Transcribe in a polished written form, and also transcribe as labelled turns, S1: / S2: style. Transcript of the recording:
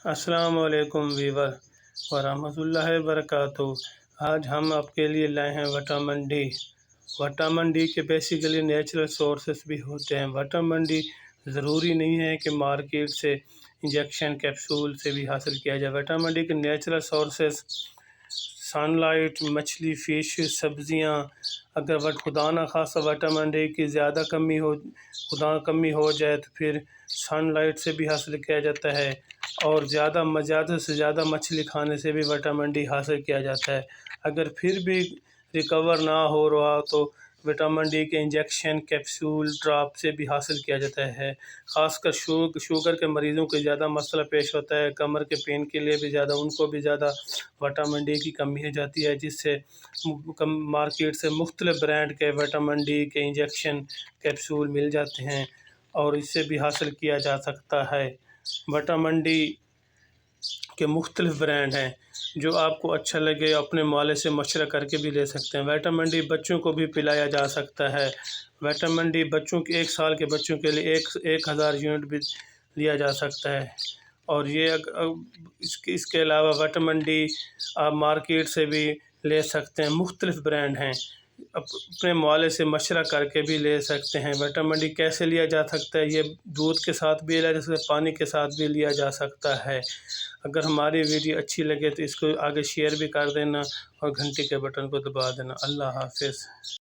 S1: السلام علیکم ویور ورحمۃ اللہ وبرکاتہ۔ آج ہم آپ کے لیے لائے ہیں وٹامن ڈی۔ وٹامن ڈی کے بیسیکلی نیچرل سورسز بھی ہوتے ہیں۔ وٹامن ڈی ضروری نہیں ہے کہ مارکیٹ سے انجیکشن کیپسول سے بھی حاصل کیا جائے۔ وٹامن ڈی کے نیچرل سورسز سن لائٹ، مچھلی، فش، سبزیاں۔ اگر خدا نخواستہ وٹامن ڈی کی زیادہ کمی ہو جائے تو پھر سن لائٹ سے بھی حاصل کیا جاتا ہے، اور زیادہ سے زیادہ مچھلی کھانے سے بھی وٹامن ڈی حاصل کیا جاتا ہے۔ اگر پھر بھی ریکور نہ ہو رہا تو وٹامن ڈی کے انجیکشن کیپسول ڈراپ سے بھی حاصل کیا جاتا ہے۔ خاص کر شوگر کے مریضوں کو زیادہ مسئلہ پیش ہوتا ہے، کمر کے پین کے لیے بھی ان کو بھی زیادہ وٹامن ڈی کی کمی ہو جاتی ہے، جس سے مارکیٹ سے مختلف برانڈ کے وٹامن ڈی کے انجیکشن کیپسول مل جاتے ہیں، اور اس سے بھی حاصل کیا جا سکتا ہے۔ وٹامن ڈی کے مختلف برانڈ ہیں، جو آپ کو اچھا لگے اپنے والد سے مشورہ کر کے بھی لے سکتے ہیں۔ وٹامن ڈی بچوں کو بھی پلایا جا سکتا ہے۔ وٹامن ڈی بچوں کے 1 سال کے بچوں کے لیے 1000 یونٹ بھی لیا جا سکتا ہے۔ اور اس کے علاوہ وٹامن ڈی آپ مارکیٹ سے بھی لے سکتے ہیں۔ مختلف برانڈ ہیں، اپنے والد سے مشورہ کر کے بھی لے سکتے ہیں۔ وٹامن ڈی کیسے لیا جا سکتا ہے؟ یہ دودھ کے ساتھ بھی لیا جا سکتا ہے، پانی کے ساتھ بھی لیا جا سکتا ہے۔ اگر ہماری ویڈیو اچھی لگے تو اس کو آگے شیئر بھی کر دینا، اور گھنٹی کے بٹن کو دبا دینا۔ اللہ حافظ۔